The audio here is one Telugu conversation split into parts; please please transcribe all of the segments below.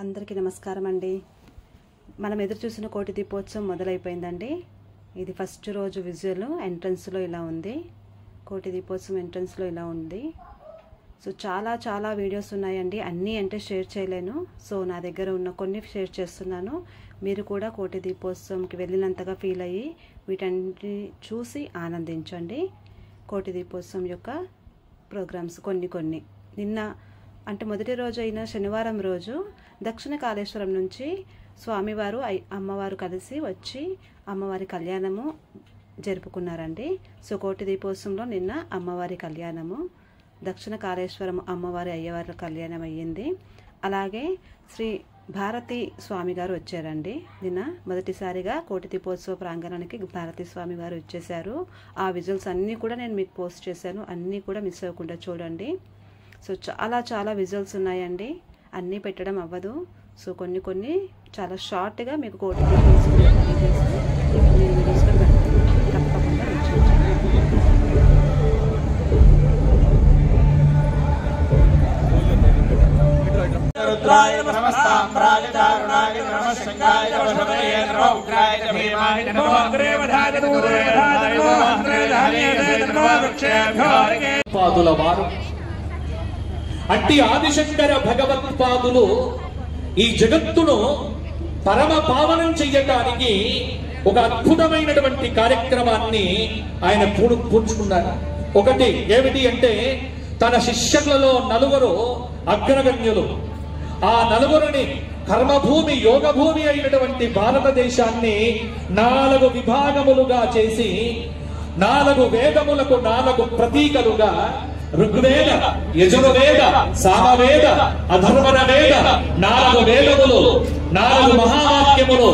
అందరికీ నమస్కారం అండి. మనం ఎదురు చూసిన కోటి దీపోత్సవం మొదలైపోయిందండి. ఇది ఫస్ట్ రోజు విజువల్ ఎంట్రన్స్లో ఇలా ఉంది. కోటి దీపోత్సవం ఎంట్రన్స్లో ఇలా ఉంది. సో చాలా వీడియోస్ ఉన్నాయండి. అన్నీ అంటే షేర్ చేయలేను. సో నా దగ్గర ఉన్న కొన్ని షేర్ చేస్తున్నాను. మీరు కూడా కోటి దీపోత్సవంకి వెళ్ళినంతగా ఫీల్ అయ్యి వీటన్ని చూసి ఆనందించండి. కోటి దీపోత్సవం యొక్క ప్రోగ్రామ్స్ కొన్ని నిన్న అంటే మొదటి రోజు అయిన శనివారం రోజు దక్షిణ కాళేశ్వరం నుంచి స్వామివారు అమ్మవారు కలిసి వచ్చి అమ్మవారి కళ్యాణము జరుపుకున్నారండి. సో కోటి దీపోత్సవంలో నిన్న అమ్మవారి కళ్యాణము, దక్షిణ కాళేశ్వరం అమ్మవారి అయ్యవారి కళ్యాణం అయ్యింది. అలాగే శ్రీ భారతి స్వామి గారు వచ్చారండి. నిన్న మొదటిసారిగా కోటి దీపోత్సవ ప్రాంగణానికి భారతి స్వామి గారు వచ్చేసారు. ఆ విజువల్స్ అన్నీ కూడా నేను మీకు పోస్ట్ చేశాను. అన్నీ కూడా మిస్ అవ్వకుండా చూడండి. సో చాలా విజువల్స్ ఉన్నాయండి. అన్నీ పెట్టడం అవ్వదు. సో కొన్ని చాలా షార్ట్గా మీకు కోటి దీపోత్సవం వీడియోస్లో పెడతాను. తప్పకుండా అట్టి ఆదిశంకర భగవత్పాదులు ఈ జగత్తును పరమ పావనం చెయ్యటానికి ఒక అద్భుతమైనటువంటి కార్యక్రమాన్ని ఆయన పూర్చుకున్నారు. ఒకటి ఏమిటి అంటే తన శిష్యులలో నలుగురు అగ్రగణ్యులు, ఆ నలుగురిని కర్మభూమి యోగభూమి అయినటువంటి భారతదేశాన్ని 4 విభాగములుగా చేసి 4 వేదములకు 4 ప్రతీకలుగా ఋగ్వేద, యజుర్వేద, సామవేద, అధర్వణ వేద 4 వేదములు, 4 మహావాక్యములు,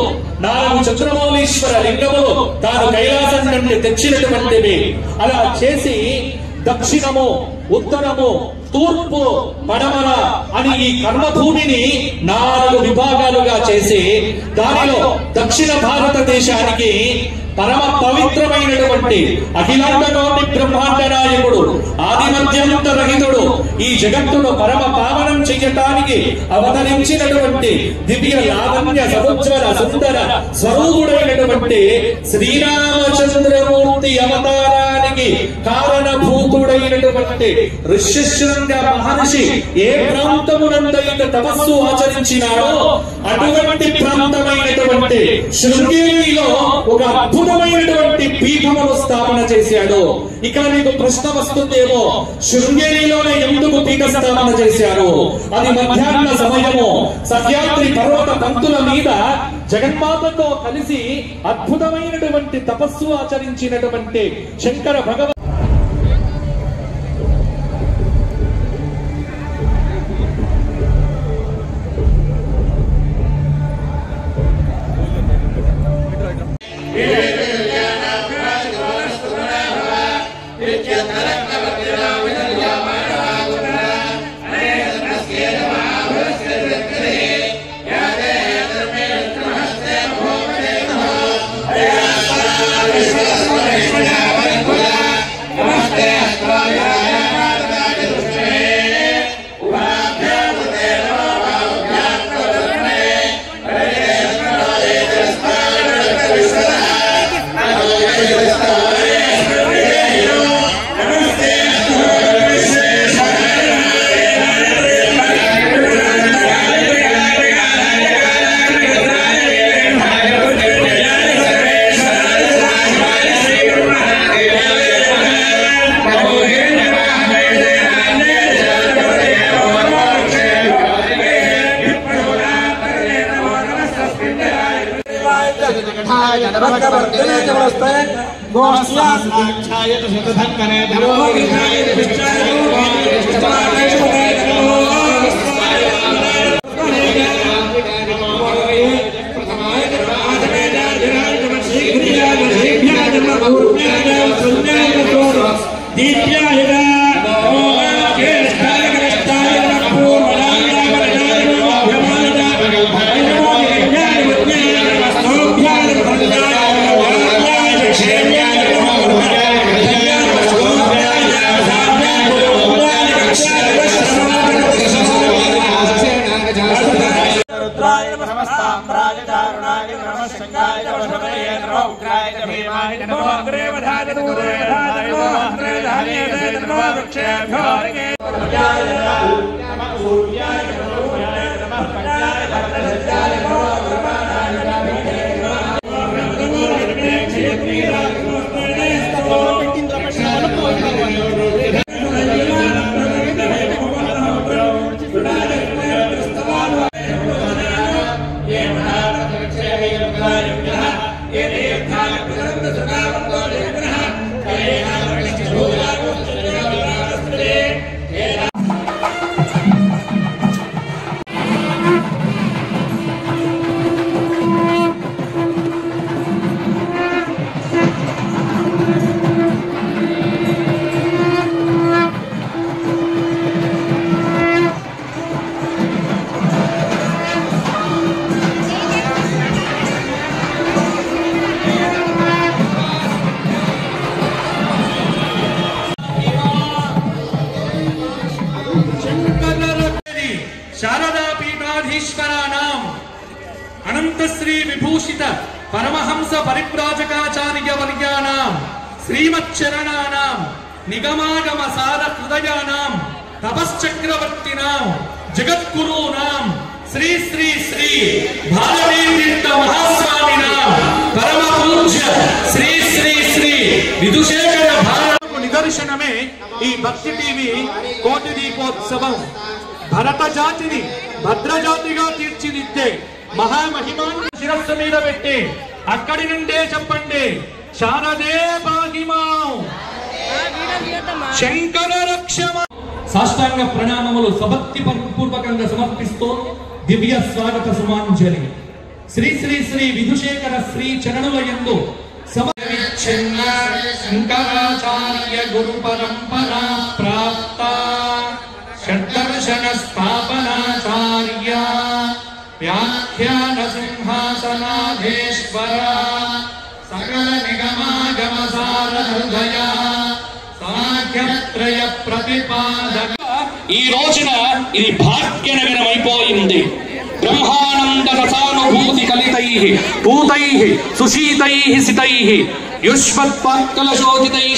4 చతుర్మౌళీశ్వర లింగములు తాను కైలాసం నుండి తెచ్చినటువంటివి. అలా చేసి దక్షిణము, ఉత్తరము, తూర్పు, పడమర అని ఈ కర్మభూమిని 4 విభాగాలుగా చేసి దానిలో దక్షిణ భారతదేశానికి పరమ పవిత్రమైనటువంటి అఖిలాండకోటి బ్రహ్మాండ నాయకుడు, ఆదిమధ్యంతరహితుడు, ఈ జగత్తును పరమ పావనం చెయ్యటానికి అవతరించినటువంటి దివ్య లావణ్య సముజ్వల సుందర స్వరూపుడైనటువంటి శ్రీరామచంద్రమూర్తి అవతారానికి కారణభూతుడైనటువంటి ఋష్యశృంగ మహర్షి ఏ ప్రాంతమునందైతే తపస్సు ఆచరించినాడో అటువంటి ప్రాంతమైనటువంటి శృంగేరిలో ఒక అద్భుతమైనటువంటి పీఠమును స్థాపన చేశాడు. ఇక్కడ మీకు ప్రశ్న వస్తుందేమో, శృంగేరిలోనే ఎందుకు పీఠ స్థాపన చేశారు? అది మధ్యాహ్న సమయము సహ్యాద్రి పర్వత పంక్తుల మీద జగన్మాతతో కలిసి అద్భుతమైనటువంటి తపస్సు ఆచరించినటువంటి శంకర భగవత్ Gracias. रुद्राय नमः ताम्राय चारुणाय नमः शंगाय वशवये नमः उग्राय भीमाय नमः अग्रेवधाय दूरेवधाय नमः अग्रेवधाय नमः वृक्षेभ्यो नमः सूर्याय नमः कल्याय भद्रसज्जाय नमः शारदा पीठाधीश्वराणाम् अनंत श्री विभूषित परमहंस परिव्राजकाचार्य वर्याणाम् श्रीमच्चरणानाम् निगमागम सार हृदयानाम् तपश्चक्रवर्तिनाम् जगद्गुरूणाम् श्री श्री श्री भारती तीर्थ महास्वामिनाम् परम पूज्य श्री श्री श्री विधुशेखर भारत निदर्शनमे ఈ భక్తి టీవీ కోటి దీపోత్సవం భరత జాతిని భద్రజాతిగా తీర్చిదిద్దే మహామహిమాన్ని శిరస్సు మీద పెట్టి అక్కడి నుండే చెప్పండి శారదే పాహిమాం శంకర రక్షమ సాష్టాంగ ప్రణామములు సభక్తి పూర్వకంగా సమర్పిస్తూ దివ్య స్వాగత సుమాంజలి శ్రీ శ్రీ శ్రీ విధుశేఖర శ్రీ చరణుల యందు శంకరాచార్య గురు పరంపరా ప్రాప్త షడ్దర్శన స్థాపనాచార్య వ్యాఖ్యాన సింహాసనాధీశ్వర సకల నిగమాగమ సార హృదయ సాఖ్యత్రయ ప్రతిపాదక ఈ రోజున ఇది భాగ్యనగరం అయిపోయింది. బ్రహ్మానంద రసానుభూతి కలితైః పూతైః సుశీతైః సితైః యుష్మత్పాత్కలశోభితైః